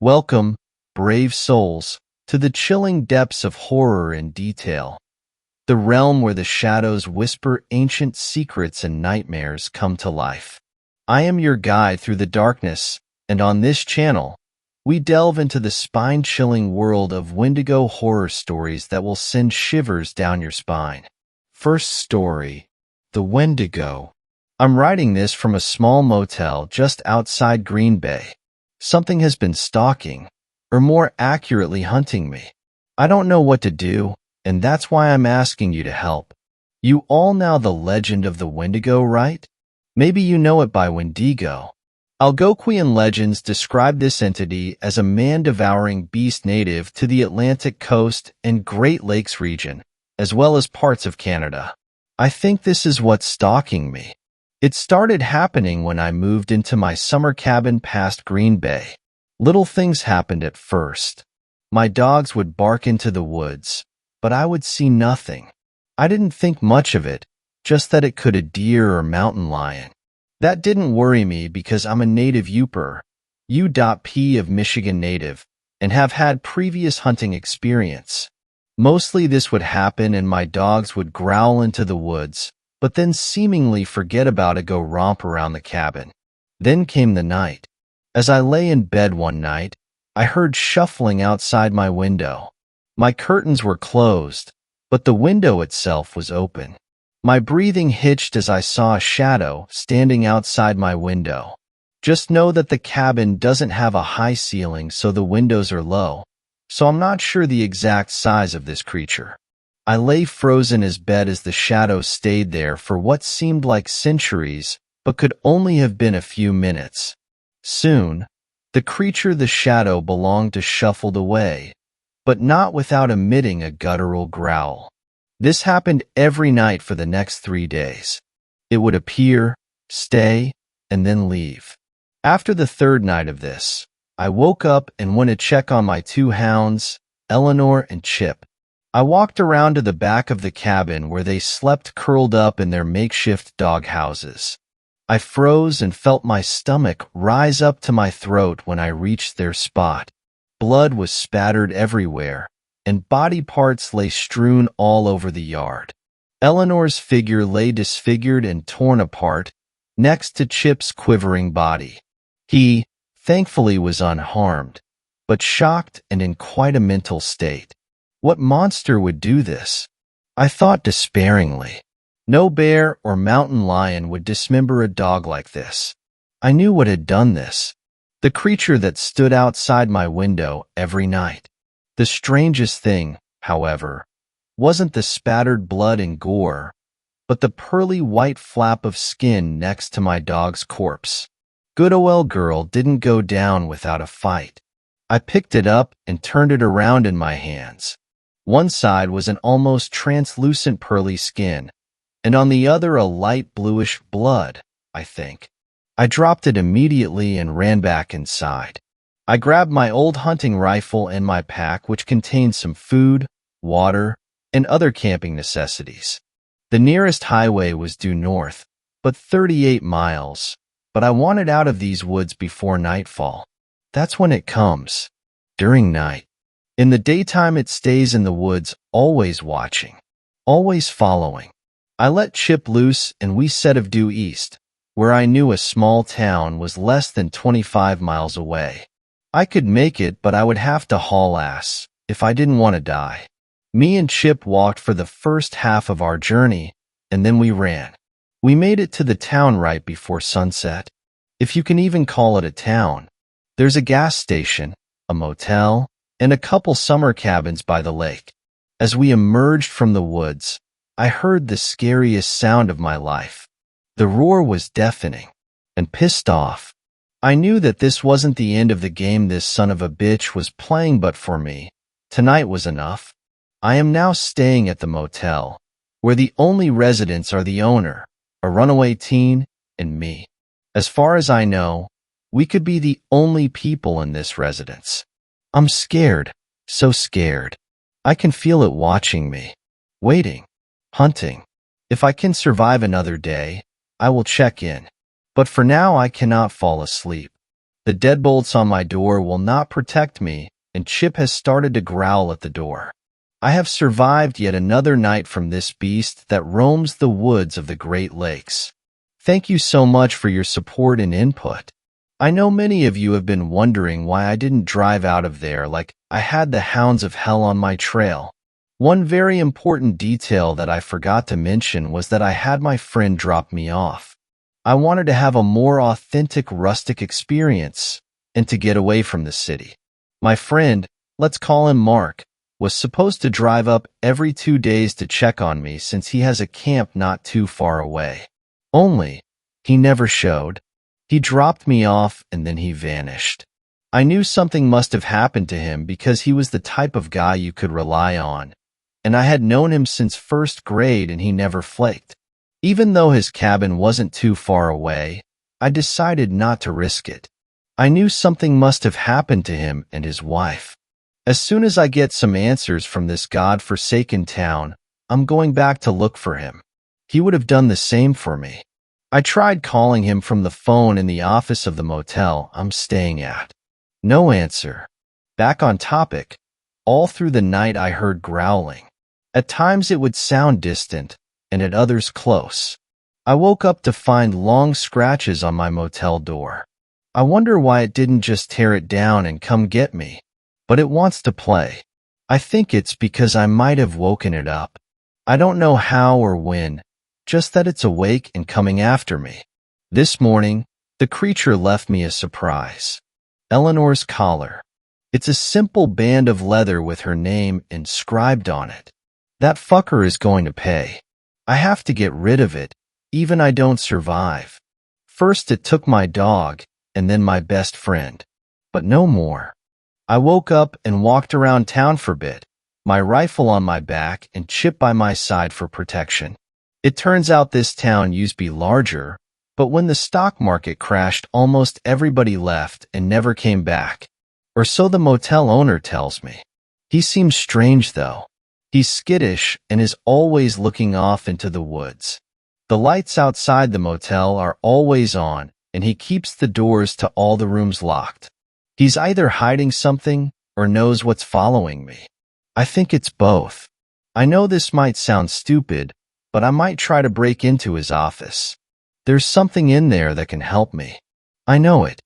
Welcome, brave souls, to the chilling depths of horror and detail, the realm where the shadows whisper ancient secrets and nightmares come to life. I am your guide through the darkness, and on this channel, we delve into the spine-chilling world of Wendigo horror stories that will send shivers down your spine. First story, The Wendigo. I'm writing this from a small motel just outside Green Bay. Something has been stalking, or more accurately hunting me. I don't know what to do, and that's why I'm asking you to help. You all know the legend of the Wendigo, right? Maybe you know it by Wendigo. Algonquian legends describe this entity as a man-devouring beast native to the Atlantic coast and Great Lakes region, as well as parts of Canada. I think this is what's stalking me. It started happening when I moved into my summer cabin past Green Bay. Little things happened at first. My dogs would bark into the woods, but I would see nothing. I didn't think much of it, just that it could be a deer or mountain lion. That didn't worry me because I'm a native Yooper, U.P. of Michigan native, and have had previous hunting experience. Mostly this would happen and my dogs would growl into the woods, but then seemingly forget about it, go romp around the cabin. Then came the night. As I lay in bed one night, I heard shuffling outside my window. My curtains were closed, but the window itself was open. My breathing hitched as I saw a shadow standing outside my window. Just know that the cabin doesn't have a high ceiling, so the windows are low, so I'm not sure the exact size of this creature. I lay frozen as bed as the shadow stayed there for what seemed like centuries, but could only have been a few minutes. Soon, the creature the shadow belonged to shuffled away, but not without emitting a guttural growl. This happened every night for the next 3 days. It would appear, stay, and then leave. After the third night of this, I woke up and went to check on my 2 hounds, Eleanor and Chip. I walked around to the back of the cabin where they slept curled up in their makeshift dog houses. I froze and felt my stomach rise up to my throat when I reached their spot. Blood was spattered everywhere, and body parts lay strewn all over the yard. Eleanor's figure lay disfigured and torn apart, next to Chip's quivering body. He, thankfully, was unharmed, but shocked and in quite a mental state. What monster would do this? I thought despairingly. No bear or mountain lion would dismember a dog like this. I knew what had done this. The creature that stood outside my window every night. The strangest thing, however, wasn't the spattered blood and gore, but the pearly white flap of skin next to my dog's corpse. Good old girl didn't go down without a fight. I picked it up and turned it around in my hands. One side was an almost translucent pearly skin, and on the other a light bluish blood, I think. I dropped it immediately and ran back inside. I grabbed my old hunting rifle and my pack, which contained some food, water, and other camping necessities. The nearest highway was due north, but 38 miles, but I wanted out of these woods before nightfall. That's when it comes, during night. In the daytime it stays in the woods, always watching, always following. I let Chip loose and we set off due east, where I knew a small town was less than 25 miles away. I could make it, but I would have to haul ass if I didn't want to die. Me and Chip walked for the first half of our journey, and then we ran. We made it to the town right before sunset, if you can even call it a town. There's a gas station, a motel, and a couple summer cabins by the lake. As we emerged from the woods, I heard the scariest sound of my life. The roar was deafening and pissed off. I knew that this wasn't the end of the game this son of a bitch was playing, but for me, tonight was enough. I am now staying at the motel, where the only residents are the owner, a runaway teen, and me. As far as I know, we could be the only people in this residence. I'm scared, so scared. I can feel it watching me, waiting, hunting. If I can survive another day, I will check in. But for now I cannot fall asleep. The deadbolts on my door will not protect me, and Chip has started to growl at the door. I have survived yet another night from this beast that roams the woods of the Great Lakes. Thank you so much for your support and input. I know many of you have been wondering why I didn't drive out of there like I had the hounds of hell on my trail. One very important detail that I forgot to mention was that I had my friend drop me off. I wanted to have a more authentic rustic experience and to get away from the city. My friend, let's call him Mark, was supposed to drive up every 2 days to check on me since he has a camp not too far away. Only, he never showed. He dropped me off and then he vanished. I knew something must have happened to him because he was the type of guy you could rely on, and I had known him since first grade and he never flaked. Even though his cabin wasn't too far away, I decided not to risk it. I knew something must have happened to him and his wife. As soon as I get some answers from this god-forsaken town, I'm going back to look for him. He would have done the same for me. I tried calling him from the phone in the office of the motel I'm staying at. No answer. Back on topic, all through the night I heard growling. At times it would sound distant, and at others close. I woke up to find long scratches on my motel door. I wonder why it didn't just tear it down and come get me. But it wants to play. I think it's because I might have woken it up. I don't know how or when, just that it's awake and coming after me. This morning, the creature left me a surprise. Eleanor's collar. It's a simple band of leather with her name inscribed on it. That fucker is going to pay. I have to get rid of it, even I don't survive. First it took my dog, and then my best friend. But no more. I woke up and walked around town for a bit, my rifle on my back and Chip by my side for protection. It turns out this town used to be larger, but when the stock market crashed, almost everybody left and never came back. Or so the motel owner tells me. He seems strange though. He's skittish and is always looking off into the woods. The lights outside the motel are always on, and he keeps the doors to all the rooms locked. He's either hiding something or knows what's following me. I think it's both. I know this might sound stupid, but I might try to break into his office. There's something in there that can help me. I know it.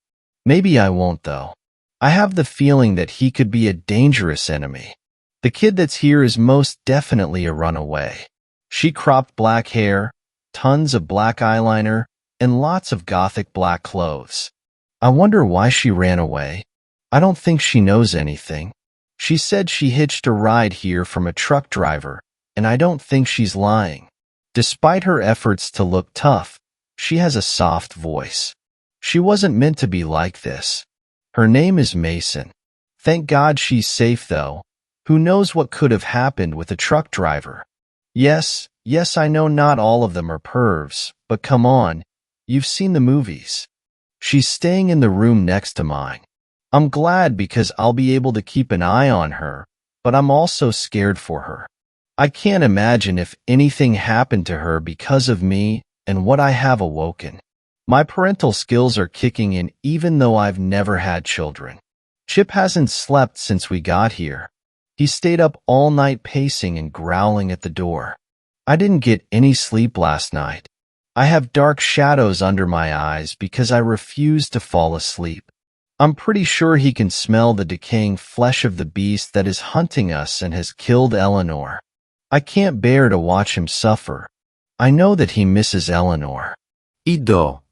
Maybe I won't though. I have the feeling that he could be a dangerous enemy. The kid that's here is most definitely a runaway. She cropped black hair, tons of black eyeliner, and lots of gothic black clothes. I wonder why she ran away. I don't think she knows anything. She said she hitched a ride here from a truck driver, and I don't think she's lying. Despite her efforts to look tough, she has a soft voice. She wasn't meant to be like this. Her name is Mason. Thank God she's safe though. Who knows what could have happened with a truck driver? Yes, I know not all of them are pervs, but come on, you've seen the movies. She's staying in the room next to mine. I'm glad because I'll be able to keep an eye on her, but I'm also scared for her. I can't imagine if anything happened to her because of me and what I have awoken. My parental skills are kicking in even though I've never had children. Chip hasn't slept since we got here. He stayed up all night pacing and growling at the door. I didn't get any sleep last night. I have dark shadows under my eyes because I refuse to fall asleep. I'm pretty sure he can smell the decaying flesh of the beast that is hunting us and has killed Eleanor. I can't bear to watch him suffer. I know that he misses Eleanor. Ido.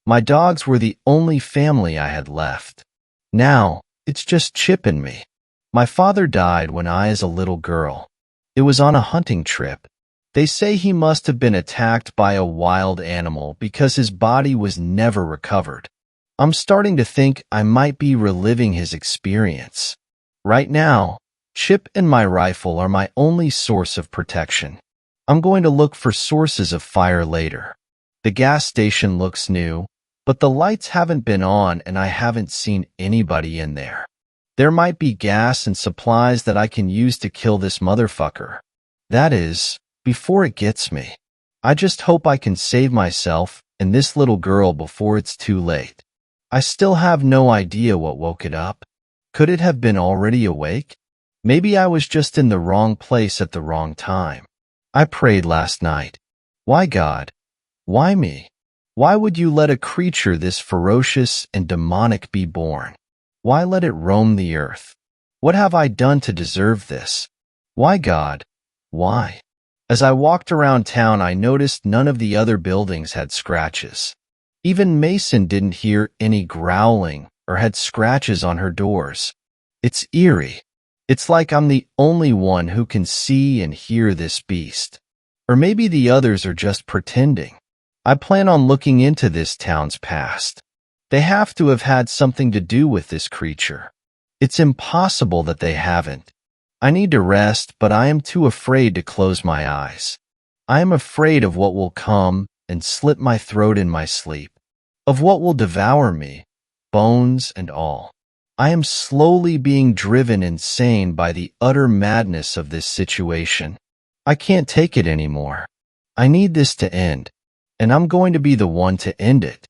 My dogs were the only family I had left. Now, it's just Chip and me. My father died when I was a little girl. It was on a hunting trip. They say he must have been attacked by a wild animal because his body was never recovered. I'm starting to think I might be reliving his experience. Right now, Chip and my rifle are my only source of protection. I'm going to look for sources of fire later. The gas station looks new, but the lights haven't been on and I haven't seen anybody in there. There might be gas and supplies that I can use to kill this motherfucker. That is, before it gets me. I just hope I can save myself and this little girl before it's too late. I still have no idea what woke it up. Could it have been already awake? Maybe I was just in the wrong place at the wrong time. I prayed last night. Why, God? Why me? Why would you let a creature this ferocious and demonic be born? Why let it roam the earth? What have I done to deserve this? Why, God? Why? As I walked around town, I noticed none of the other buildings had scratches. Even Mason didn't hear any growling or had scratches on her doors. It's eerie. It's like I'm the only one who can see and hear this beast. Or maybe the others are just pretending. I plan on looking into this town's past. They have to have had something to do with this creature. It's impossible that they haven't. I need to rest, but I am too afraid to close my eyes. I am afraid of what will come and slit my throat in my sleep, of what will devour me, bones and all. I am slowly being driven insane by the utter madness of this situation. I can't take it anymore. I need this to end, and I'm going to be the one to end it.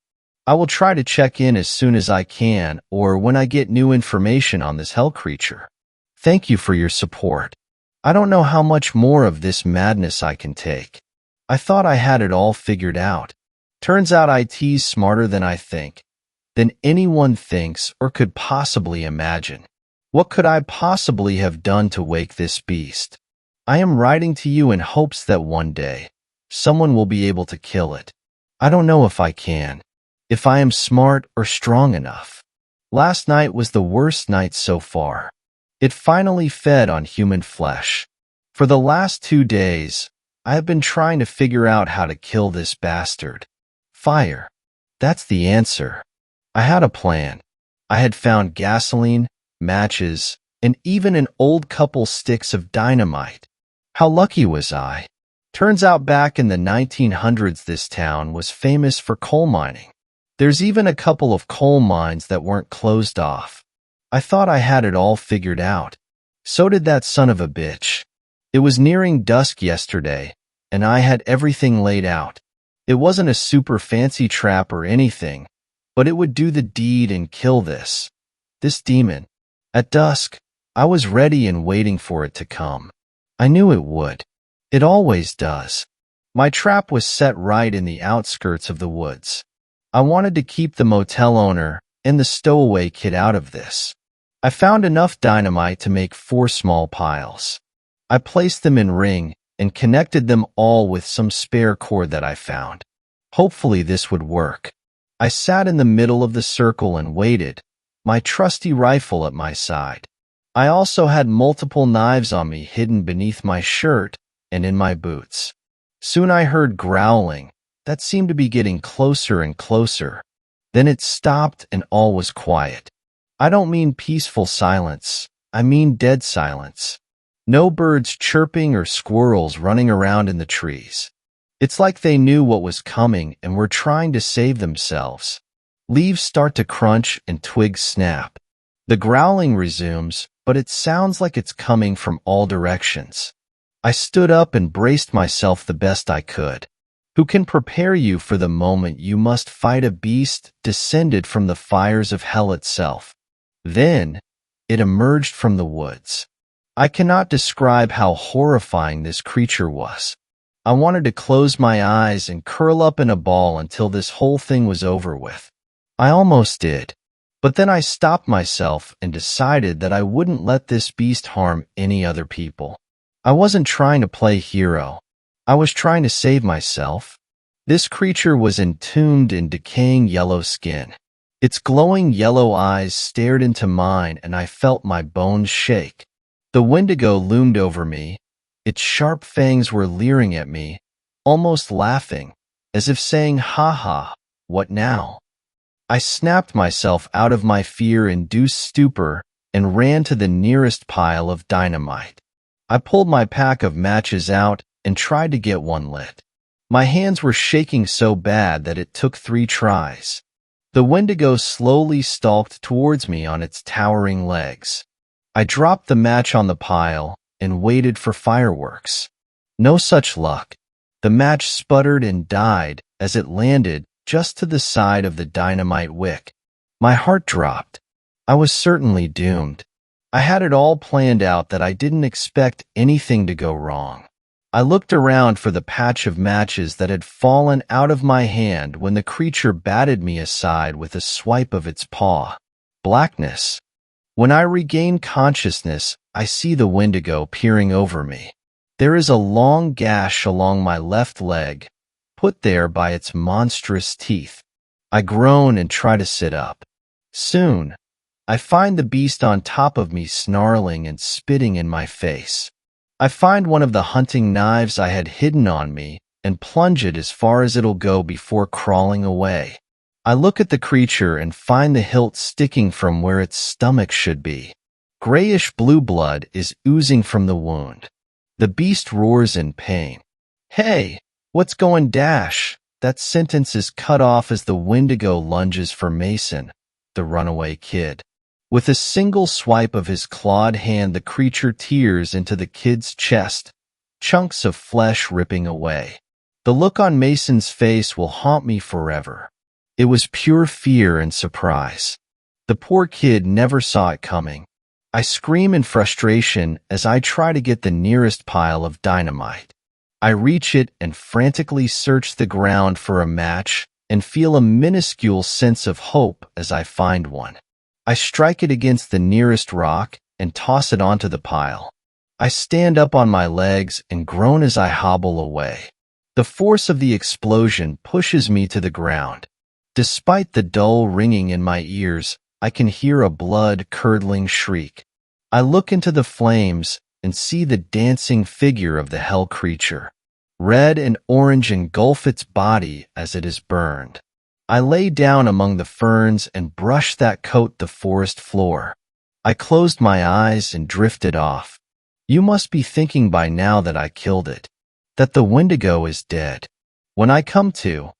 I will try to check in as soon as I can or when I get new information on this hell creature. Thank you for your support. I don't know how much more of this madness I can take. I thought I had it all figured out. Turns out IT's smarter than I think, than anyone thinks or could possibly imagine. What could I possibly have done to wake this beast? I am writing to you in hopes that one day, someone will be able to kill it. I don't know if I can, if I am smart or strong enough. Last night was the worst night so far. It finally fed on human flesh. For the last 2 days, I have been trying to figure out how to kill this bastard. Fire. That's the answer. I had a plan. I had found gasoline, matches, and even an old couple sticks of dynamite. How lucky was I? Turns out back in the 1900s this town was famous for coal mining. There's even a couple of coal mines that weren't closed off. I thought I had it all figured out. So did that son of a bitch. It was nearing dusk yesterday, and I had everything laid out. It wasn't a super fancy trap or anything, but it would do the deed and kill this demon. At dusk, I was ready and waiting for it to come. I knew it would. It always does. My trap was set right in the outskirts of the woods. I wanted to keep the motel owner and the stowaway kid out of this. I found enough dynamite to make 4 small piles. I placed them in ring and connected them all with some spare cord that I found. Hopefully this would work. I sat in the middle of the circle and waited, my trusty rifle at my side. I also had multiple knives on me hidden beneath my shirt and in my boots. Soon I heard growling that seemed to be getting closer and closer. Then it stopped and all was quiet. I don't mean peaceful silence. I mean dead silence. No birds chirping or squirrels running around in the trees. It's like they knew what was coming and were trying to save themselves. Leaves start to crunch and twigs snap. The growling resumes, but it sounds like it's coming from all directions. I stood up and braced myself the best I could. Who can prepare you for the moment you must fight a beast descended from the fires of hell itself? Then, it emerged from the woods. I cannot describe how horrifying this creature was. I wanted to close my eyes and curl up in a ball until this whole thing was over with. I almost did. But then I stopped myself and decided that I wouldn't let this beast harm any other people. I wasn't trying to play hero. I was trying to save myself. This creature was entombed in decaying yellow skin. Its glowing yellow eyes stared into mine and I felt my bones shake. The Wendigo loomed over me. Its sharp fangs were leering at me, almost laughing, as if saying, "Ha ha, what now?" I snapped myself out of my fear-induced stupor and ran to the nearest pile of dynamite. I pulled my pack of matches out and tried to get one lit. My hands were shaking so bad that it took 3 tries. The Wendigo slowly stalked towards me on its towering legs. I dropped the match on the pile and waited for fireworks. No such luck. The match sputtered and died as it landed just to the side of the dynamite wick. My heart dropped. I was certainly doomed. I had it all planned out that I didn't expect anything to go wrong. I looked around for the patch of matches that had fallen out of my hand when the creature batted me aside with a swipe of its paw. Blackness. When I regain consciousness, I see the Wendigo peering over me. There is a long gash along my left leg, put there by its monstrous teeth. I groan and try to sit up. Soon, I find the beast on top of me snarling and spitting in my face. I find one of the hunting knives I had hidden on me and plunge it as far as it'll go before crawling away. I look at the creature and find the hilt sticking from where its stomach should be. Grayish-blue blood is oozing from the wound. The beast roars in pain. "Hey, what's going dash?" That sentence is cut off as the Wendigo lunges for Mason, the runaway kid. With a single swipe of his clawed hand, the creature tears into the kid's chest, chunks of flesh ripping away. The look on Mason's face will haunt me forever. It was pure fear and surprise. The poor kid never saw it coming. I scream in frustration as I try to get the nearest pile of dynamite. I reach it and frantically search the ground for a match and feel a minuscule sense of hope as I find one. I strike it against the nearest rock and toss it onto the pile. I stand up on my legs and groan as I hobble away. The force of the explosion pushes me to the ground. Despite the dull ringing in my ears, I can hear a blood-curdling shriek. I look into the flames and see the dancing figure of the hell creature. Red and orange engulf its body as it is burned. I lay down among the ferns and brush that coat the forest floor. I closed my eyes and drifted off. You must be thinking by now that I killed it, that the Wendigo is dead. When I come to,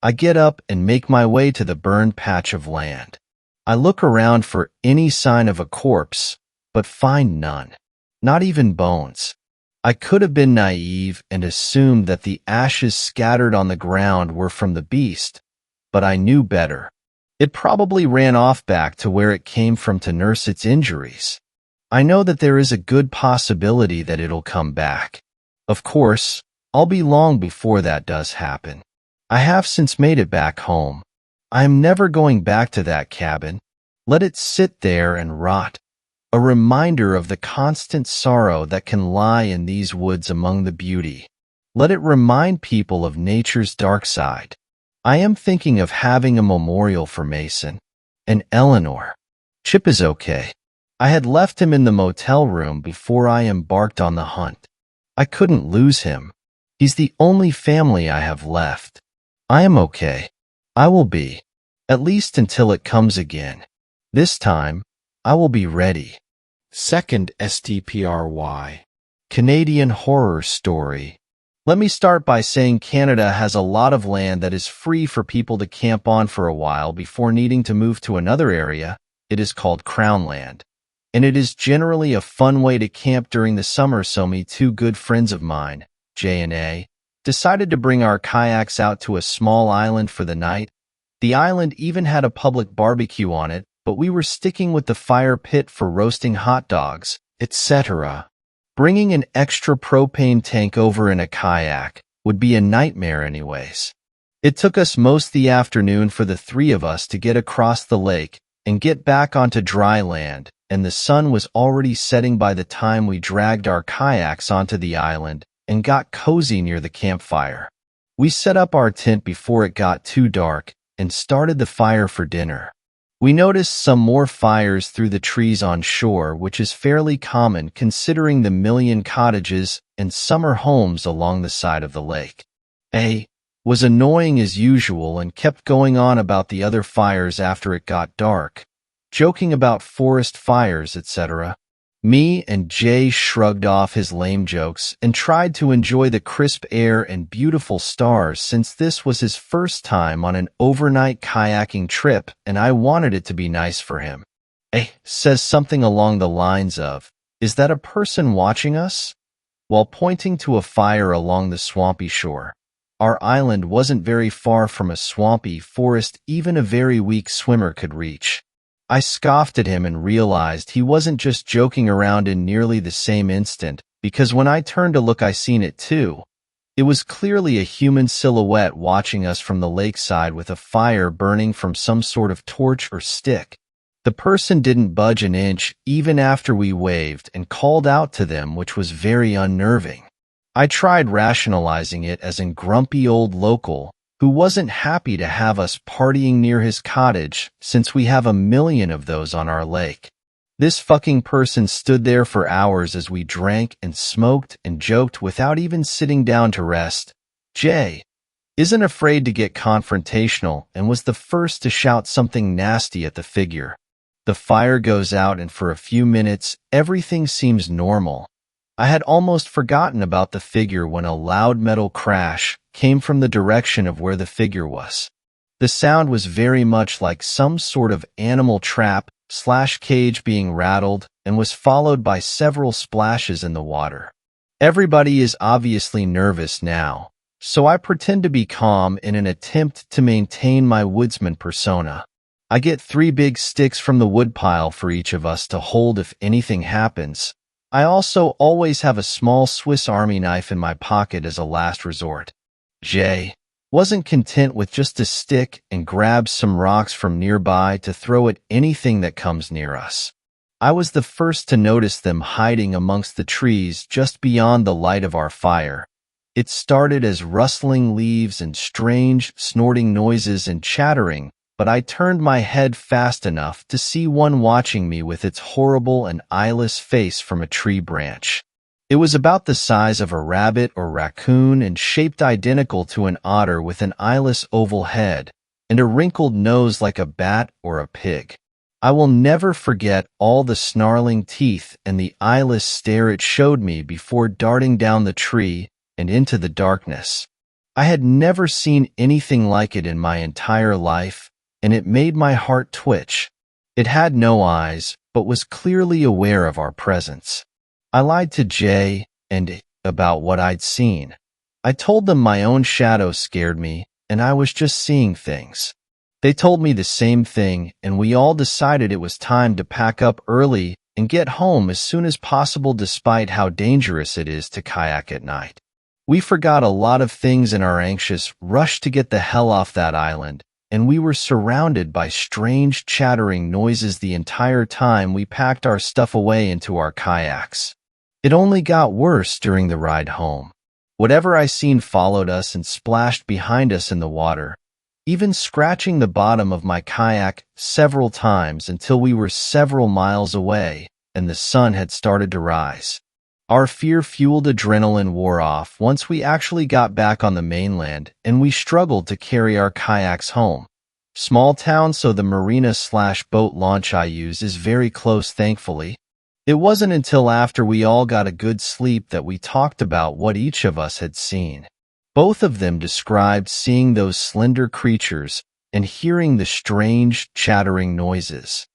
I get up and make my way to the burned patch of land. I look around for any sign of a corpse, but find none, not even bones. I could have been naive and assumed that the ashes scattered on the ground were from the beast, but I knew better. It probably ran off back to where it came from to nurse its injuries. I know that there is a good possibility that it'll come back. Of course, I'll be long before that does happen. I have since made it back home. I am never going back to that cabin. Let it sit there and rot. A reminder of the constant sorrow that can lie in these woods among the beauty. Let it remind people of nature's dark side. I am thinking of having a memorial for Mason and Eleanor. Chip is okay. I had left him in the motel room before I embarked on the hunt. I couldn't lose him. He's the only family I have left. I am okay. I will be, at least until it comes again. This time, I will be ready. Second STPRY. Canadian Horror Story. Let me start by saying Canada has a lot of land that is free for people to camp on for a while before needing to move to another area. It is called Crown Land. And it is generally a fun way to camp during the summer, so me two good friends of mine, Jay and A, decided to bring our kayaks out to a small island for the night. The island even had a public barbecue on it, but we were sticking with the fire pit for roasting hot dogs, etc. Bringing an extra propane tank over in a kayak would be a nightmare anyways. It took us most the afternoon for the three of us to get across the lake and get back onto dry land, and the sun was already setting by the time we dragged our kayaks onto the island and got cozy near the campfire. We set up our tent before it got too dark and started the fire for dinner. We noticed some more fires through the trees on shore, which is fairly common considering the million cottages and summer homes along the side of the lake. A was annoying as usual and kept going on about the other fires after it got dark, joking about forest fires, etc. Me and Jay shrugged off his lame jokes and tried to enjoy the crisp air and beautiful stars, since this was his first time on an overnight kayaking trip and I wanted it to be nice for him. A says something along the lines of, "Is that a person watching us?" while pointing to a fire along the swampy shore. Our island wasn't very far from a swampy forest even a very weak swimmer could reach. I scoffed at him and realized he wasn't just joking around in nearly the same instant, because when I turned to look I seen it too. It was clearly a human silhouette watching us from the lakeside with a fire burning from some sort of torch or stick. The person didn't budge an inch even after we waved and called out to them, which was very unnerving. I tried rationalizing it as a grumpy old local who wasn't happy to have us partying near his cottage since we have a million of those on our lake. This fucking person stood there for hours as we drank and smoked and joked without even sitting down to rest. Jay isn't afraid to get confrontational and was the first to shout something nasty at the figure. The fire goes out and for a few minutes everything seems normal. I had almost forgotten about the figure when a loud metal crash came from the direction of where the figure was. The sound was very much like some sort of animal trap/cage being rattled and was followed by several splashes in the water. Everybody is obviously nervous now, so I pretend to be calm in an attempt to maintain my woodsman persona. I get 3 big sticks from the woodpile for each of us to hold if anything happens. I also always have a small Swiss Army knife in my pocket as a last resort. Jay wasn't content with just a stick and grabbed some rocks from nearby to throw at anything that comes near us. I was the first to notice them hiding amongst the trees just beyond the light of our fire. It started as rustling leaves and strange, snorting noises and chattering, but I turned my head fast enough to see one watching me with its horrible and eyeless face from a tree branch. It was about the size of a rabbit or raccoon and shaped identical to an otter with an eyeless oval head and a wrinkled nose like a bat or a pig. I will never forget all the snarling teeth and the eyeless stare it showed me before darting down the tree and into the darkness. I had never seen anything like it in my entire life, and it made my heart twitch. It had no eyes, but was clearly aware of our presence. I lied to Jay and about what I'd seen. I told them my own shadow scared me, and I was just seeing things. They told me the same thing, and we all decided it was time to pack up early and get home as soon as possible despite how dangerous it is to kayak at night. We forgot a lot of things in our anxious rush to get the hell off that island, and we were surrounded by strange chattering noises the entire time we packed our stuff away into our kayaks. It only got worse during the ride home. Whatever I seen followed us and splashed behind us in the water, even scratching the bottom of my kayak several times until we were several miles away and the sun had started to rise. Our fear-fueled adrenaline wore off once we actually got back on the mainland, and we struggled to carry our kayaks home. Small town, so the marina/boat launch I use is very close, thankfully. It wasn't until after we all got a good sleep that we talked about what each of us had seen. Both of them described seeing those slender creatures and hearing the strange, chattering noises.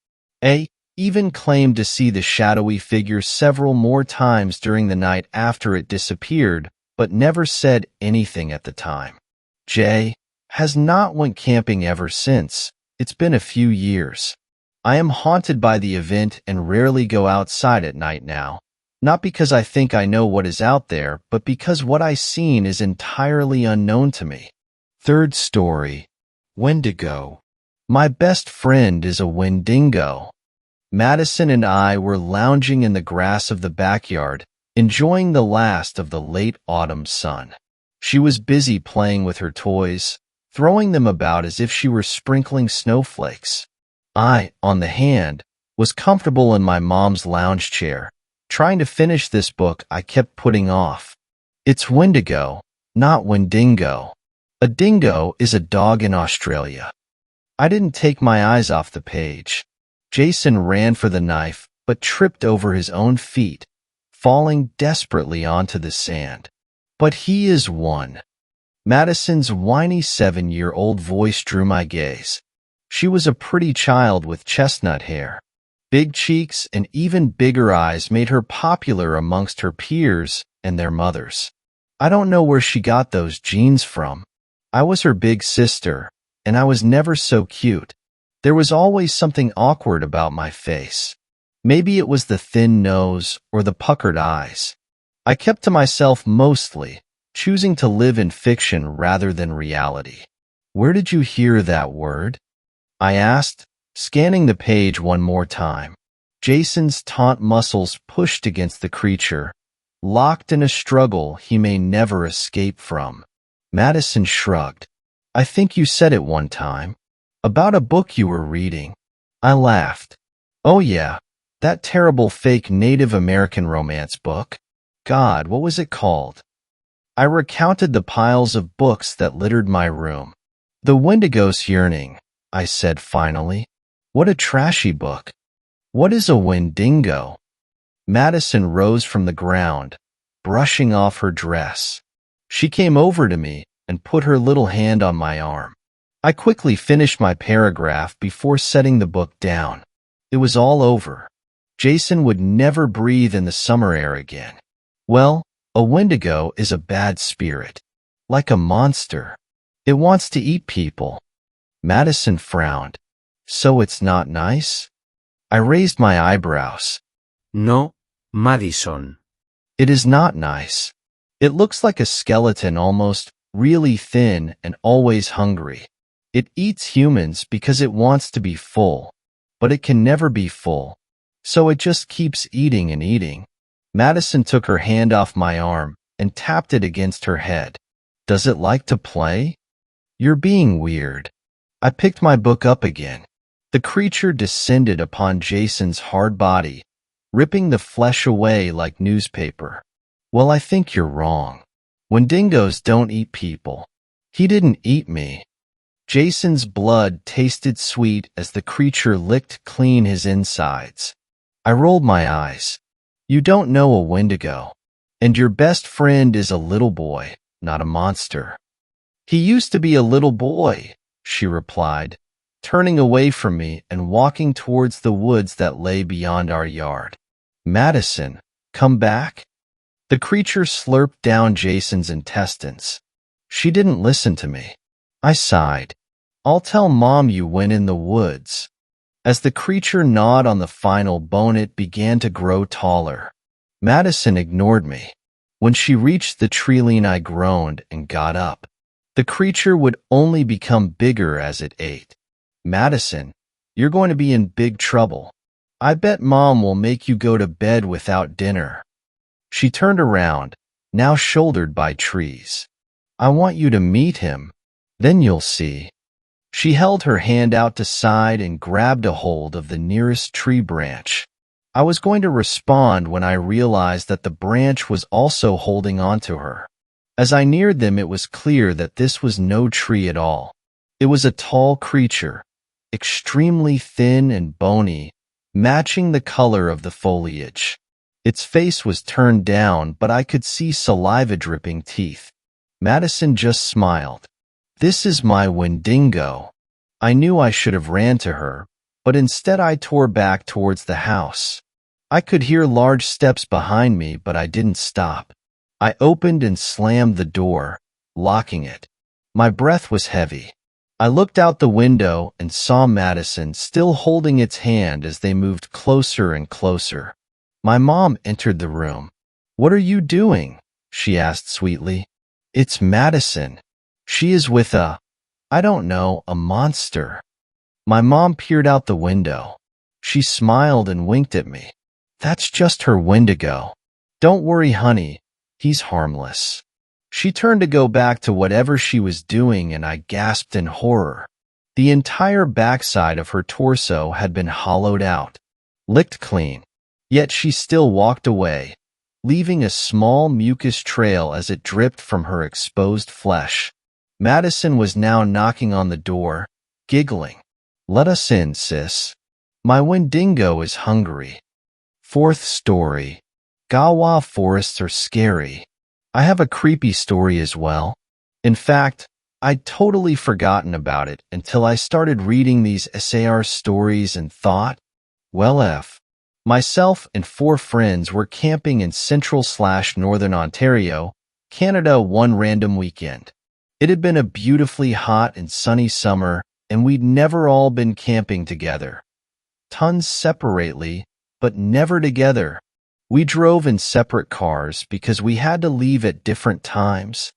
A even claimed to see the shadowy figure several more times during the night after it disappeared, but never said anything at the time. Jay has not went camping ever since. It's been a few years. I am haunted by the event and rarely go outside at night now. Not because I think I know what is out there, but because what I seen is entirely unknown to me. Third story. Wendigo. My best friend is a Wendigo. Madison and I were lounging in the grass of the backyard, enjoying the last of the late autumn sun. She was busy playing with her toys, throwing them about as if she were sprinkling snowflakes. I, on the hand, was comfortable in my mom's lounge chair, trying to finish this book I kept putting off. It's Wendigo, not Wendigo. A dingo is a dog in Australia. I didn't take my eyes off the page. Jason ran for the knife, but tripped over his own feet, falling desperately onto the sand. But he is one. Madison's whiny 7-year-old voice drew my gaze. She was a pretty child with chestnut hair. Big cheeks and even bigger eyes made her popular amongst her peers and their mothers. I don't know where she got those genes from. I was her big sister, and I was never so cute. There was always something awkward about my face. Maybe it was the thin nose or the puckered eyes. I kept to myself mostly, choosing to live in fiction rather than reality. Where did you hear that word? I asked, scanning the page one more time. Jason's taut muscles pushed against the creature, locked in a struggle he may never escape from. Madison shrugged. I think you said it one time. About a book you were reading. I laughed. Oh yeah, that terrible fake Native American romance book. God, what was it called? I recounted the piles of books that littered my room. The Wendigo's Yearning, I said finally. What a trashy book. What is a Wendigo? Madison rose from the ground, brushing off her dress. She came over to me and put her little hand on my arm. I quickly finished my paragraph before setting the book down. It was all over. Jason would never breathe in the summer air again. Well, a Wendigo is a bad spirit. Like a monster. It wants to eat people. Madison frowned. So it's not nice? I raised my eyebrows. No, Madison. It is not nice. It looks like a skeleton, almost really thin and always hungry. It eats humans because it wants to be full, but it can never be full. So it just keeps eating and eating. Madison took her hand off my arm and tapped it against her head. Does it like to play? You're being weird. I picked my book up again. The creature descended upon Jason's hard body, ripping the flesh away like newspaper. Well, I think you're wrong. Wendigos don't eat people. He didn't eat me. Jason's blood tasted sweet as the creature licked clean his insides. I rolled my eyes. You don't know a Wendigo, and your best friend is a little boy, not a monster. He used to be a little boy, she replied, turning away from me and walking towards the woods that lay beyond our yard. Madison, come back? The creature slurped down Jason's intestines. She didn't listen to me. I sighed. I'll tell Mom you went in the woods. As the creature gnawed on the final bone, it began to grow taller. Madison ignored me. When she reached the tree-line, I groaned and got up. The creature would only become bigger as it ate. Madison, you're going to be in big trouble. I bet Mom will make you go to bed without dinner. She turned around, now shouldered by trees. I want you to meet him. Then you'll see. She held her hand out to side and grabbed a hold of the nearest tree branch. I was going to respond when I realized that the branch was also holding on to her. As I neared them, it was clear that this was no tree at all. It was a tall creature, extremely thin and bony, matching the color of the foliage. Its face was turned down, but I could see saliva-dripping teeth. Madison just smiled. This is my Wendigo. I knew I should have ran to her, but instead I tore back towards the house. I could hear large steps behind me, but I didn't stop. I opened and slammed the door, locking it. My breath was heavy. I looked out the window and saw Madison still holding its hand as they moved closer and closer. My mom entered the room. What are you doing? She asked sweetly. It's Madison. She is with I don't know, a monster. My mom peered out the window. She smiled and winked at me. That's just her Wendigo. Don't worry, honey. He's harmless. She turned to go back to whatever she was doing, and I gasped in horror. The entire backside of her torso had been hollowed out, licked clean. Yet she still walked away, leaving a small mucus trail as it dripped from her exposed flesh. Madison was now knocking on the door, giggling. Let us in, sis. My Wendigo is hungry. Fourth story. Gawa forests are scary. I have a creepy story as well. In fact, I'd totally forgotten about it until I started reading these SAR stories and thought, well, myself and 4 friends were camping in central/northern Ontario, Canada one random weekend. It had been a beautifully hot and sunny summer, and we'd never all been camping together. Tons separately, but never together. We drove in separate cars because we had to leave at different times.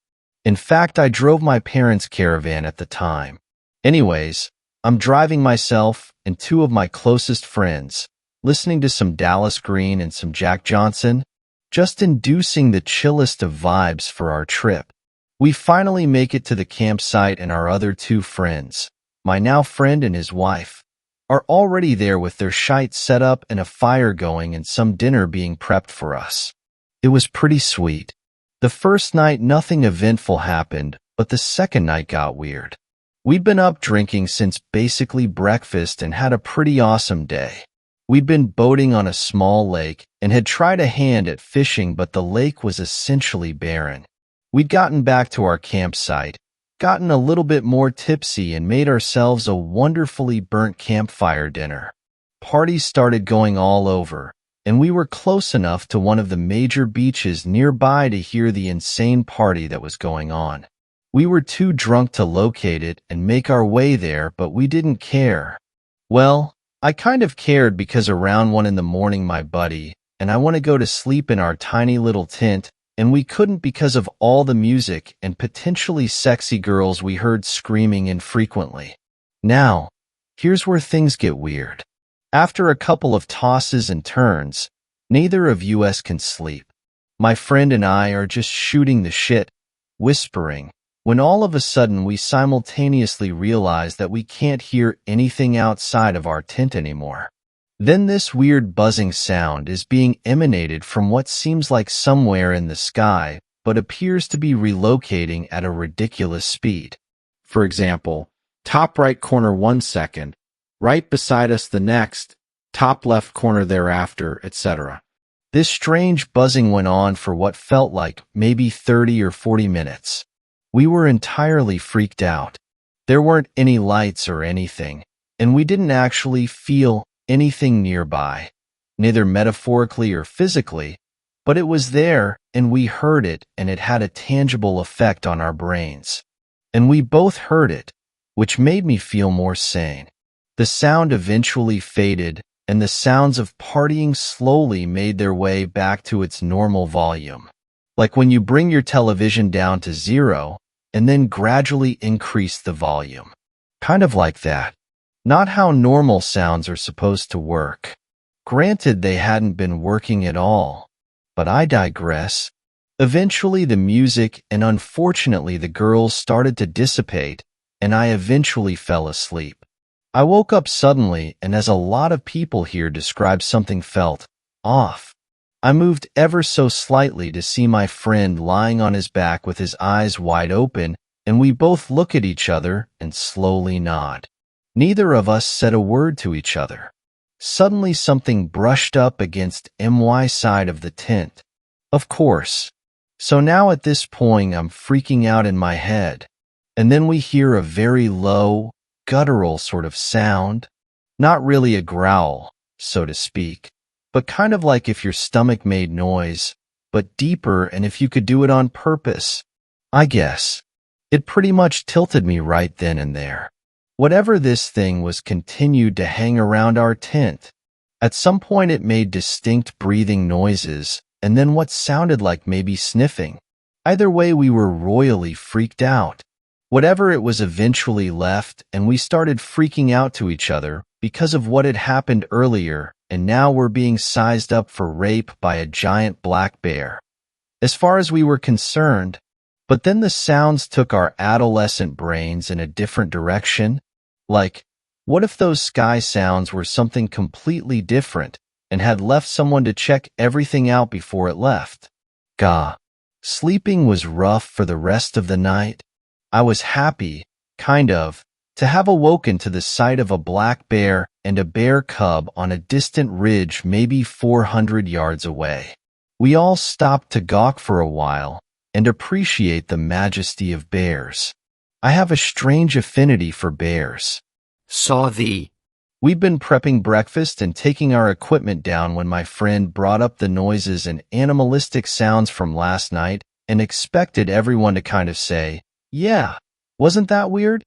In fact, I drove my parents' caravan at the time. Anyways, I'm driving myself and two of my closest friends, listening to some Dallas Green and some Jack Johnson, just inducing the chillest of vibes for our trip. We finally make it to the campsite, and our other two friends, my now friend and his wife, are already there with their shite set up and a fire going and some dinner being prepped for us. It was pretty sweet. The first night nothing eventful happened, but the second night got weird. We'd been up drinking since basically breakfast and had a pretty awesome day. We'd been boating on a small lake and had tried a hand at fishing, but the lake was essentially barren. We'd gotten back to our campsite, gotten a little bit more tipsy, and made ourselves a wonderfully burnt campfire dinner. Parties started going all over, and we were close enough to one of the major beaches nearby to hear the insane party that was going on. We were too drunk to locate it and make our way there, but we didn't care. Well, I kind of cared because around 1 in the morning my buddy and I want to go to sleep in our tiny little tent, and we couldn't because of all the music and potentially sexy girls we heard screaming infrequently. Now, here's where things get weird. After a couple of tosses and turns, neither of us can sleep. My friend and I are just shooting the shit, whispering, when all of a sudden we simultaneously realize that we can't hear anything outside of our tent anymore. Then this weird buzzing sound is being emanated from what seems like somewhere in the sky, but appears to be relocating at a ridiculous speed. For example, top right corner 1 second, right beside us the next, top left corner thereafter, etc. This strange buzzing went on for what felt like maybe 30 or 40 minutes. We were entirely freaked out. There weren't any lights or anything, and we didn't actually feel anything nearby, neither metaphorically or physically, but it was there, and we heard it, and it had a tangible effect on our brains. And we both heard it, which made me feel more sane. The sound eventually faded, and the sounds of partying slowly made their way back to its normal volume. Like when you bring your television down to 0 and then gradually increase the volume. Kind of like that. Not how normal sounds are supposed to work. Granted, they hadn't been working at all. But I digress. Eventually the music and unfortunately the girls started to dissipate, and I eventually fell asleep. I woke up suddenly, and as a lot of people here describe something felt off. I moved ever so slightly to see my friend lying on his back with his eyes wide open, and we both look at each other and slowly nod. Neither of us said a word to each other. Suddenly something brushed up against my side of the tent. Of course. So now at this point I'm freaking out in my head. And then we hear a very low, guttural sort of sound. Not really a growl, so to speak, but kind of like if your stomach made noise, but deeper, and if you could do it on purpose. I guess. It pretty much tilted me right then and there. Whatever this thing was continued to hang around our tent. At some point it made distinct breathing noises, and then what sounded like maybe sniffing. Either way, we were royally freaked out. Whatever it was eventually left, and we started freaking out to each other because of what had happened earlier, and now we're being sized up for rape by a giant black bear. As far as we were concerned. But then the sounds took our adolescent brains in a different direction. Like, what if those sky sounds were something completely different and had left someone to check everything out before it left? Gah. Sleeping was rough for the rest of the night. I was happy, kind of, to have awoken to the sight of a black bear and a bear cub on a distant ridge maybe 400 yards away. We all stopped to gawk for a while and appreciate the majesty of bears. I have a strange affinity for bears. Saw thee. We'd been prepping breakfast and taking our equipment down when my friend brought up the noises and animalistic sounds from last night, and expected everyone to kind of say, "Yeah, wasn't that weird?"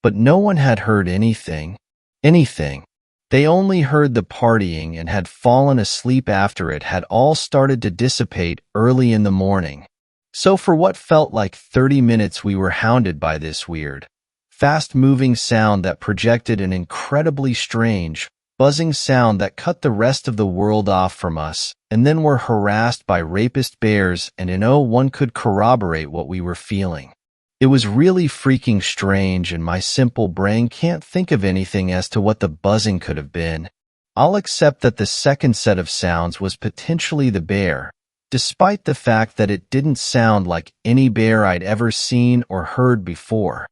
But no one had heard anything. Anything. They only heard the partying and had fallen asleep after it had all started to dissipate early in the morning. So for what felt like 30 minutes we were hounded by this weird, fast-moving sound that projected an incredibly strange, buzzing sound that cut the rest of the world off from us, and then were harassed by rapist bears, and one could corroborate what we were feeling. It was really freaking strange, and my simple brain can't think of anything as to what the buzzing could have been. I'll accept that the second set of sounds was potentially the bear, despite the fact that it didn't sound like any bear I'd ever seen or heard before.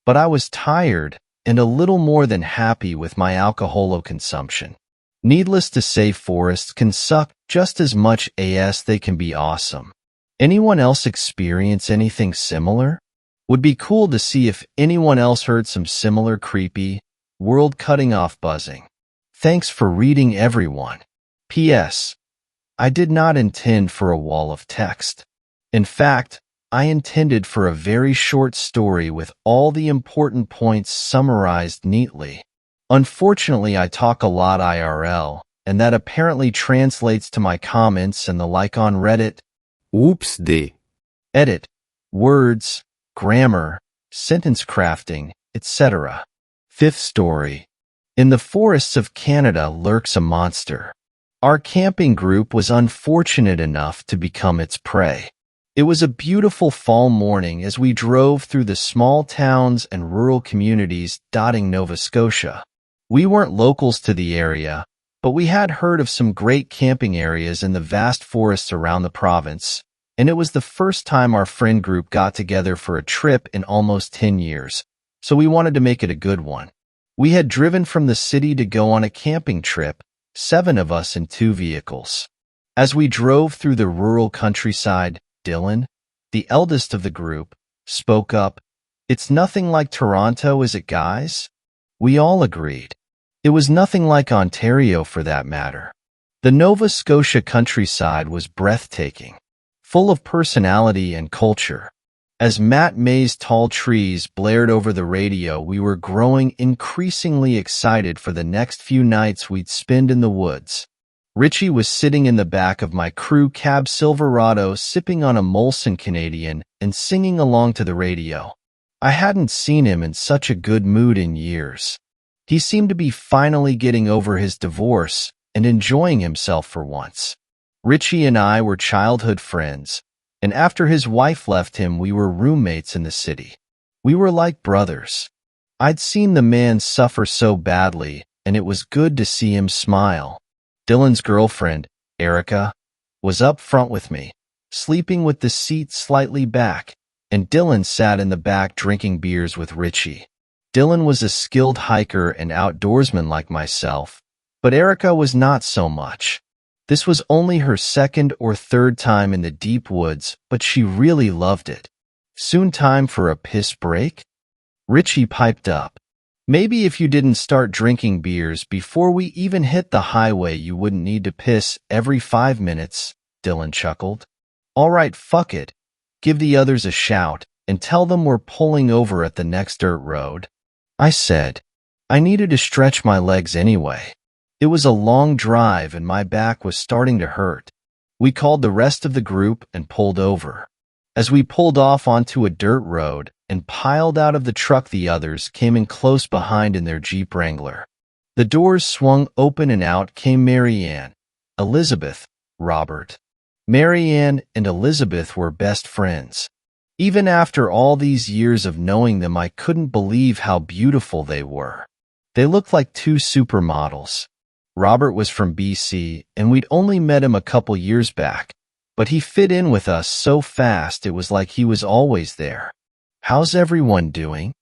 But I was tired and a little more than happy with my alcohol consumption. Needless to say, forests can suck just as much as they can be awesome. Anyone else experience anything similar? Would be cool to see if anyone else heard some similar creepy, world-cutting off buzzing. Thanks for reading, everyone. P.S. I did not intend for a wall of text. In fact, I intended for a very short story with all the important points summarized neatly. Unfortunately, I talk a lot IRL, and that apparently translates to my comments and the like on Reddit. Oops de. Edit. Words, grammar, sentence crafting, etc. Fifth story. In the forests of Canada lurks a monster. Our camping group was unfortunate enough to become its prey. It was a beautiful fall morning as we drove through the small towns and rural communities dotting Nova Scotia. We weren't locals to the area, but we had heard of some great camping areas in the vast forests around the province, and it was the first time our friend group got together for a trip in almost 10 years, so we wanted to make it a good one. We had driven from the city to go on a camping trip, 7 of us in 2 vehicles. As we drove through the rural countryside, Dylan, the eldest of the group, spoke up. "It's nothing like Toronto, is it, guys?" We all agreed. It was nothing like Ontario, for that matter. The Nova Scotia countryside was breathtaking, full of personality and culture. As Matt May's Tall Trees blared over the radio, we were growing increasingly excited for the next few nights we'd spend in the woods. Richie was sitting in the back of my crew cab Silverado, sipping on a Molson Canadian and singing along to the radio. I hadn't seen him in such a good mood in years. He seemed to be finally getting over his divorce and enjoying himself for once. Richie and I were childhood friends, and after his wife left him, we were roommates in the city. We were like brothers. I'd seen the man suffer so badly, and it was good to see him smile. Dylan's girlfriend, Erica, was up front with me, sleeping with the seat slightly back, and Dylan sat in the back drinking beers with Richie. Dylan was a skilled hiker and outdoorsman like myself, but Erica was not so much. This was only her 2nd or 3rd time in the deep woods, but she really loved it. "Soon time for a piss break?" Richie piped up. "Maybe if you didn't start drinking beers before we even hit the highway, you wouldn't need to piss every 5 minutes, Dylan chuckled. "All right, fuck it. Give the others a shout and tell them we're pulling over at the next dirt road," I said. I needed to stretch my legs anyway. It was a long drive and my back was starting to hurt. We called the rest of the group and pulled over. As we pulled off onto a dirt road and piled out of the truck, the others came in close behind in their Jeep Wrangler. The doors swung open and out came Mary Ann, Elizabeth, Robert. Mary Ann and Elizabeth were best friends. Even after all these years of knowing them, I couldn't believe how beautiful they were. They looked like 2 supermodels. Robert was from BC, and we'd only met him a couple years back, but he fit in with us so fast it was like he was always there. "How's everyone doing?"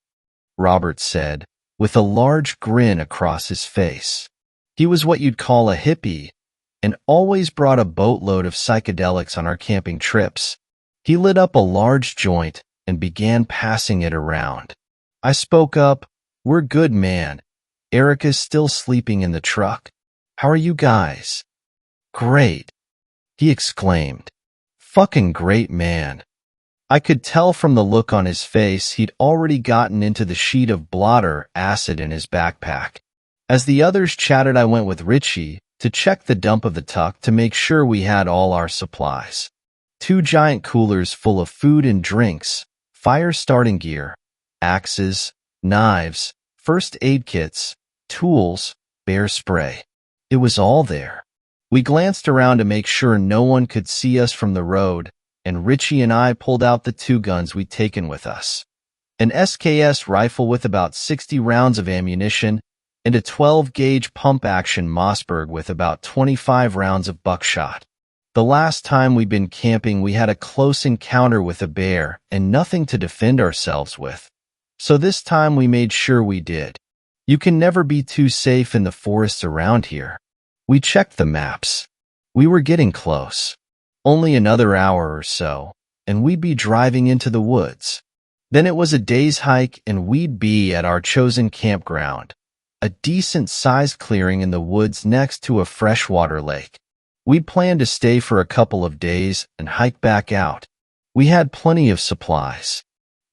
Robert said, with a large grin across his face. He was what you'd call a hippie, and always brought a boatload of psychedelics on our camping trips. He lit up a large joint and began passing it around. I spoke up. "We're good, man. Erica's still sleeping in the truck. How are you guys?" "Great," he exclaimed. "Fucking great, man. I could tell from the look on his face he'd already gotten into the sheet of blotter acid in his backpack. As the others chatted, I went with Richie to check the dump of the tuck to make sure we had all our supplies. 2 giant coolers full of food and drinks, fire starting gear, axes, knives, first aid kits, tools, bear spray. It was all there. We glanced around to make sure no one could see us from the road, and Richie and I pulled out the 2 guns we'd taken with us. An SKS rifle with about 60 rounds of ammunition, and a 12-gauge pump-action Mossberg with about 25 rounds of buckshot. The last time we'd been camping, we had a close encounter with a bear and nothing to defend ourselves with. So this time we made sure we did. You can never be too safe in the forests around here. We checked the maps. We were getting close. Only another hour or so, and we'd be driving into the woods. Then it was a day's hike and we'd be at our chosen campground, a decent-sized clearing in the woods next to a freshwater lake. We'd planned to stay for a couple of days and hike back out. We had plenty of supplies.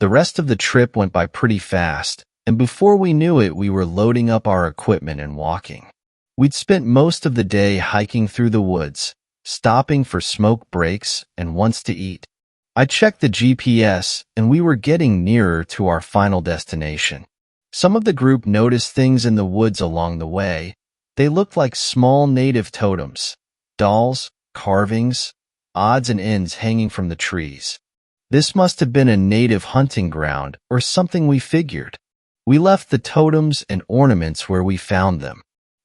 The rest of the trip went by pretty fast, and before we knew it, we were loading up our equipment and walking. We'd spent most of the day hiking through the woods, stopping for smoke breaks and once to eat. I checked the GPS, and we were getting nearer to our final destination. Some of the group noticed things in the woods along the way. They looked like small native totems, dolls, carvings, odds and ends hanging from the trees. This must have been a native hunting ground or something, we figured. We left the totems and ornaments where we found them.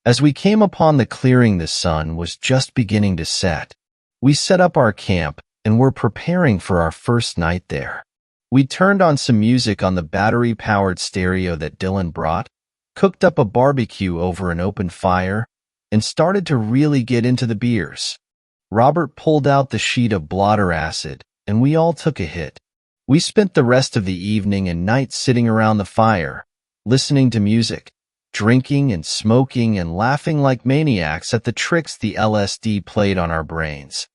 As we came upon the clearing, the sun was just beginning to set. We set up our camp and were preparing for our first night there. We turned on some music on the battery-powered stereo that Dylan brought, cooked up a barbecue over an open fire, and started to really get into the beers. Robert pulled out the sheet of blotter acid, and we all took a hit. We spent the rest of the evening and night sitting around the fire, listening to music, drinking and smoking and laughing like maniacs at the tricks the LSD played on our brains.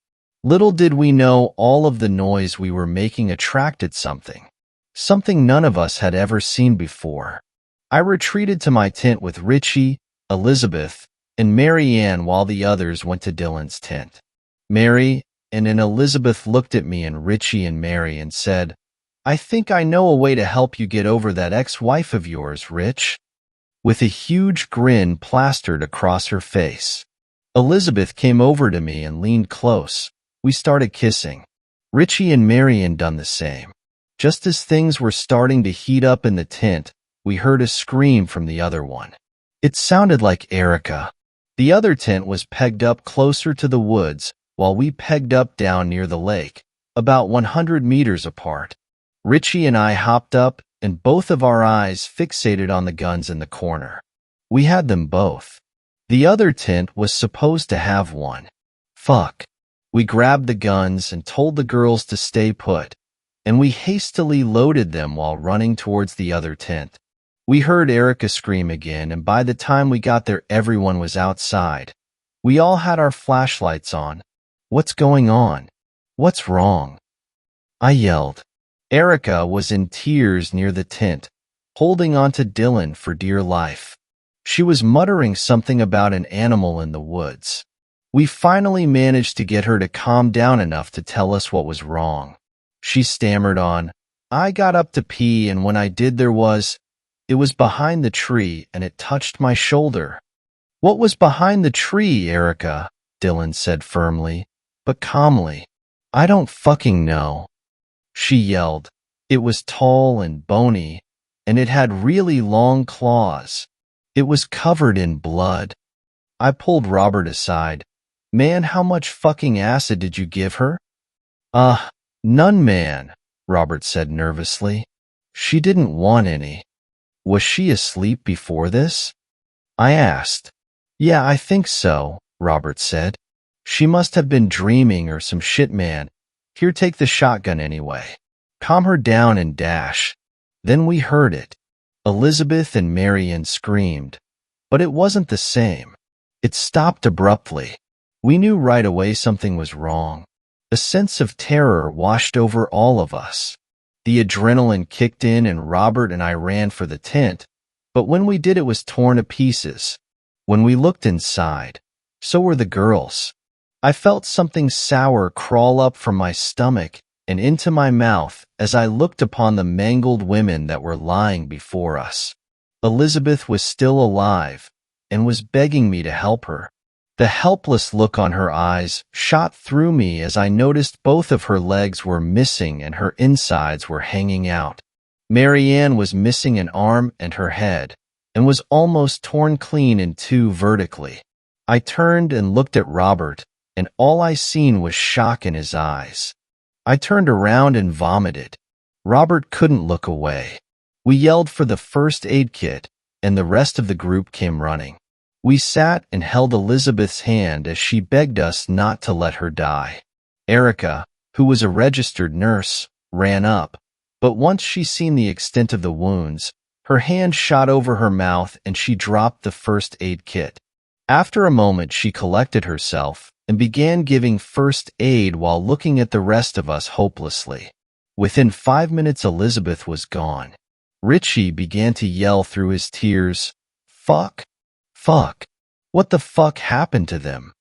Little did we know all of the noise we were making attracted something none of us had ever seen before. I retreated to my tent with Richie, Elizabeth, and Mary Ann while the others went to Dylan's tent. Mary and Elizabeth looked at me and Richie and Mary and said, "I think I know a way to help you get over that ex-wife of yours, Rich," with a huge grin plastered across her face. Elizabeth came over to me and leaned close. We started kissing. Richie and Marian done the same. Just as things were starting to heat up in the tent, we heard a scream from the other one. It sounded like Erica. The other tent was pegged up closer to the woods, while we pegged up down near the lake, about 100 meters apart. Richie and I hopped up, and both of our eyes fixated on the guns in the corner. We had them both. The other tent was supposed to have one. Fuck. We grabbed the guns and told the girls to stay put, and we hastily loaded them while running towards the other tent. We heard Erica scream again, and by the time we got there, everyone was outside. We all had our flashlights on. "What's going on? What's wrong?" I yelled. Erica was in tears near the tent, holding on to Dylan for dear life. She was muttering something about an animal in the woods. We finally managed to get her to calm down enough to tell us what was wrong. She stammered on, "I got up to pee, and when I did, it was behind the tree, and it touched my shoulder." "What was behind the tree, Erica?" Dylan said firmly, but calmly. "I don't fucking know," she yelled. "It was tall and bony, and it had really long claws. It was covered in blood." I pulled Robert aside. "Man, how much fucking acid did you give her?" None, man," Robert said nervously. "She didn't want any." "Was she asleep before this?" I asked. "Yeah, I think so," Robert said. "She must have been dreaming or some shit, man. Here, take the shotgun anyway. Calm her down and dash." Then we heard it. Elizabeth and Marian screamed, but it wasn't the same. It stopped abruptly. We knew right away something was wrong. A sense of terror washed over all of us. The adrenaline kicked in and Robert and I ran for the tent, but when we did it was torn to pieces. When we looked inside, so were the girls. I felt something sour crawl up from my stomach and into my mouth as I looked upon the mangled women that were lying before us. Elizabeth was still alive and was begging me to help her. The helpless look on her eyes shot through me as I noticed both of her legs were missing and her insides were hanging out. Marianne was missing an arm and her head, and was almost torn clean in two vertically. I turned and looked at Robert, and all I seen was shock in his eyes. I turned around and vomited. Robert couldn't look away. We yelled for the first aid kit, and the rest of the group came running. We sat and held Elizabeth's hand as she begged us not to let her die. Erica, who was a registered nurse, ran up, but once she seen the extent of the wounds, her hand shot over her mouth and she dropped the first aid kit. After a moment, she collected herself and began giving first aid while looking at the rest of us hopelessly. Within 5 minutes, Elizabeth was gone. Richie began to yell through his tears, "Fuck! Fuck! What the fuck happened to them?"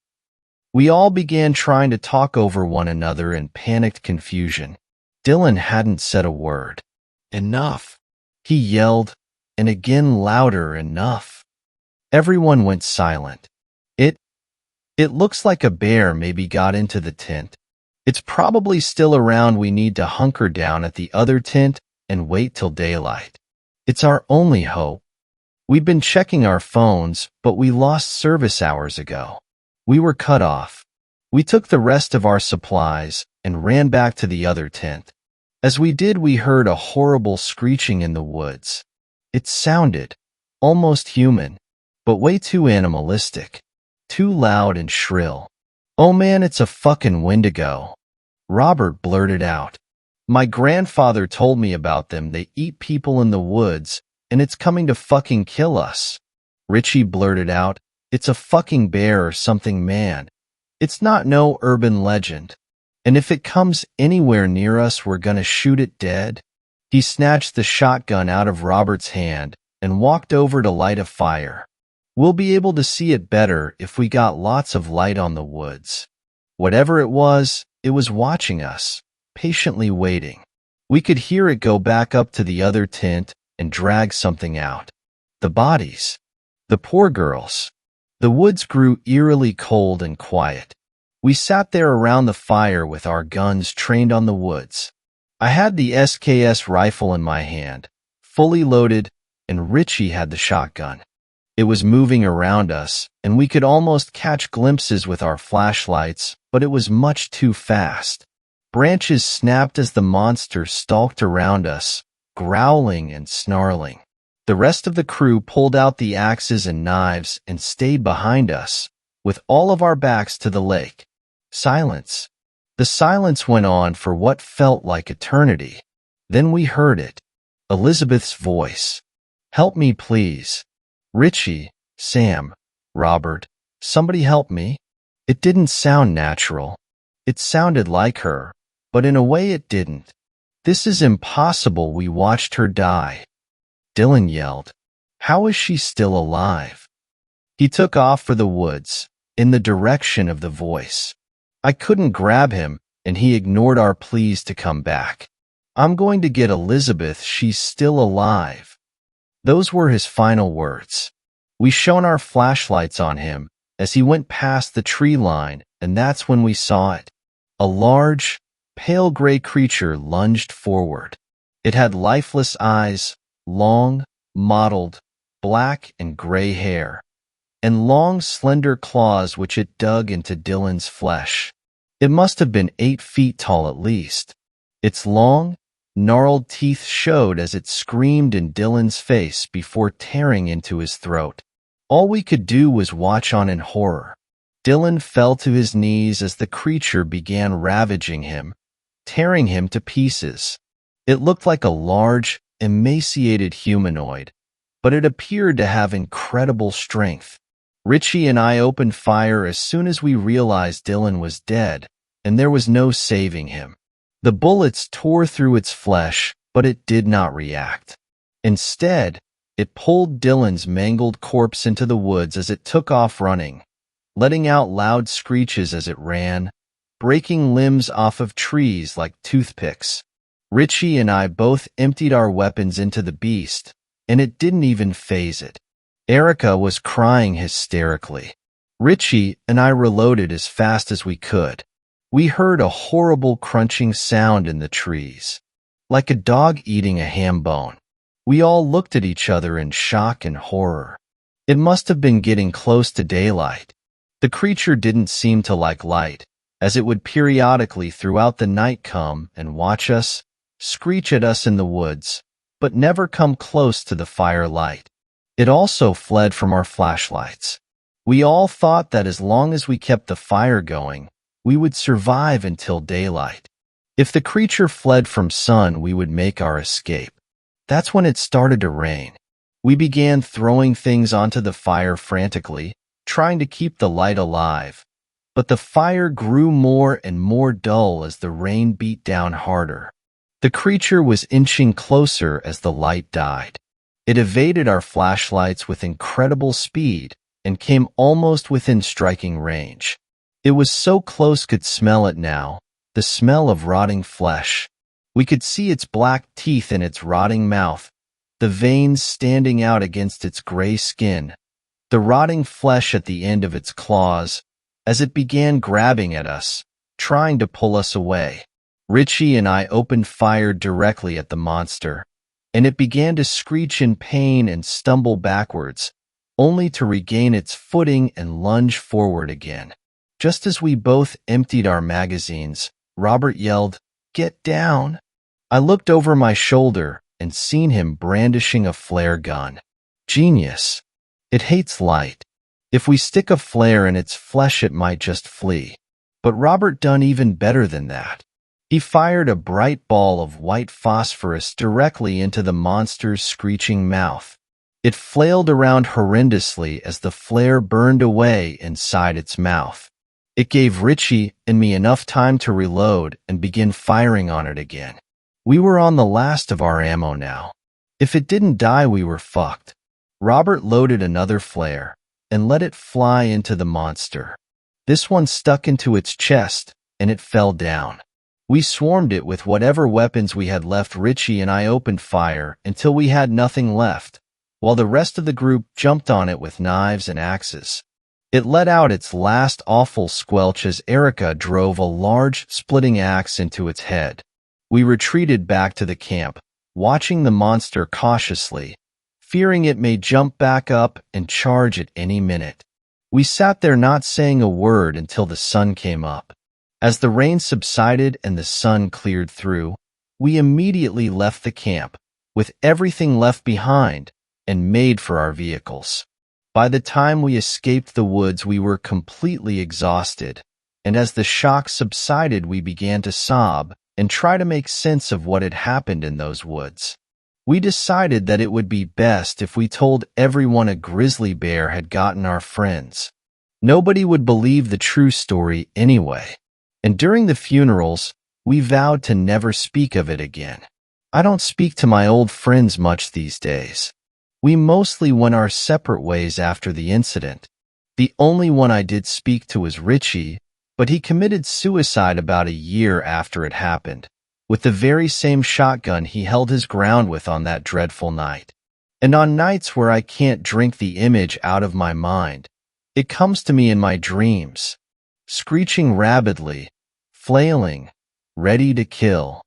We all began trying to talk over one another in panicked confusion. Dylan hadn't said a word. "Enough!" he yelled, and again louder, "Enough!" Everyone went silent. It looks like a bear maybe got into the tent. It's probably still around. We need to hunker down at the other tent and wait till daylight. It's our only hope. We've been checking our phones, but we lost service hours ago. We were cut off. We took the rest of our supplies and ran back to the other tent. As we did, we heard a horrible screeching in the woods. It sounded almost human, but way too animalistic, too loud and shrill. "Oh man, it's a fucking Wendigo," Robert blurted out. "My grandfather told me about them. They eat people in the woods, and it's coming to fucking kill us." Richie blurted out, "It's a fucking bear or something, man. It's not no urban legend. And if it comes anywhere near us, we're gonna shoot it dead." He snatched the shotgun out of Robert's hand and walked over to light a fire. "We'll be able to see it better if we got lots of light on the woods." Whatever it was watching us, patiently waiting. We could hear it go back up to the other tent and drag something out. The bodies. The poor girls. The woods grew eerily cold and quiet. We sat there around the fire with our guns trained on the woods. I had the SKS rifle in my hand, fully loaded, and Richie had the shotgun. It was moving around us, and we could almost catch glimpses with our flashlights, but it was much too fast. Branches snapped as the monster stalked around us, growling and snarling. The rest of the crew pulled out the axes and knives and stayed behind us, with all of our backs to the lake. Silence. The silence went on for what felt like eternity. Then we heard it. Elizabeth's voice. "Help me, please. Richie, Sam, Robert, somebody help me." It didn't sound natural. It sounded like her, but in a way it didn't. "This is impossible. We watched her die." Dylan yelled, "How is she still alive?" He took off for the woods, in the direction of the voice. I couldn't grab him, and he ignored our pleas to come back. "I'm going to get Elizabeth. She's still alive." Those were his final words. We shone our flashlights on him as he went past the tree line, and that's when we saw it. A large, pale gray creature lunged forward. It had lifeless eyes, long, mottled, black and gray hair, and long, slender claws which it dug into Dylan's flesh. It must have been 8 feet tall at least. Its long, gnarled teeth showed as it screamed in Dylan's face before tearing into his throat. All we could do was watch on in horror. Dylan fell to his knees as the creature began ravaging him, tearing him to pieces. It looked like a large, emaciated humanoid, but it appeared to have incredible strength. Richie and I opened fire as soon as we realized Dylan was dead, and there was no saving him. The bullets tore through its flesh, but it did not react. Instead, it pulled Dylan's mangled corpse into the woods as it took off running, letting out loud screeches as it ran, breaking limbs off of trees like toothpicks. Richie and I both emptied our weapons into the beast, and it didn't even faze it. Erica was crying hysterically. Richie and I reloaded as fast as we could. We heard a horrible crunching sound in the trees, like a dog eating a ham bone. We all looked at each other in shock and horror. It must have been getting close to daylight. The creature didn't seem to like light, as it would periodically throughout the night come and watch us, screech at us in the woods, but never come close to the firelight. It also fled from our flashlights. We all thought that as long as we kept the fire going, we would survive until daylight. If the creature fled from sun, we would make our escape. That's when it started to rain. We began throwing things onto the fire frantically, trying to keep the light alive. But the fire grew more and more dull as the rain beat down harder. The creature was inching closer as the light died. It evaded our flashlights with incredible speed and came almost within striking range. It was so close could smell it now, the smell of rotting flesh. We could see its black teeth in its rotting mouth, the veins standing out against its gray skin, the rotting flesh at the end of its claws, as it began grabbing at us, trying to pull us away. Richie and I opened fire directly at the monster, and it began to screech in pain and stumble backwards, only to regain its footing and lunge forward again. Just as we both emptied our magazines, Robert yelled, "Get down!" I looked over my shoulder and seen him brandishing a flare gun. Genius. It hates light. If we stick a flare in its flesh, it might just flee. But Robert done even better than that. He fired a bright ball of white phosphorus directly into the monster's screeching mouth. It flailed around horrendously as the flare burned away inside its mouth. It gave Richie and me enough time to reload and begin firing on it again. We were on the last of our ammo now. If it didn't die, we were fucked. Robert loaded another flare and let it fly into the monster. This one stuck into its chest, and it fell down. We swarmed it with whatever weapons we had left. Richie and I opened fire until we had nothing left, while the rest of the group jumped on it with knives and axes. It let out its last awful squelch as Erica drove a large, splitting axe into its head. We retreated back to the camp, watching the monster cautiously, fearing it may jump back up and charge at any minute. We sat there not saying a word until the sun came up. As the rain subsided and the sun cleared through, we immediately left the camp, with everything left behind, and made for our vehicles. By the time we escaped the woods, we were completely exhausted, and as the shock subsided, we began to sob and try to make sense of what had happened in those woods. We decided that it would be best if we told everyone a grizzly bear had gotten our friends. Nobody would believe the true story anyway, and during the funerals, we vowed to never speak of it again. I don't speak to my old friends much these days. We mostly went our separate ways after the incident. The only one I did speak to was Richie, but he committed suicide about a year after it happened, with the very same shotgun he held his ground with on that dreadful night. And on nights where I can't drink the image out of my mind, it comes to me in my dreams, screeching rabidly, flailing, ready to kill.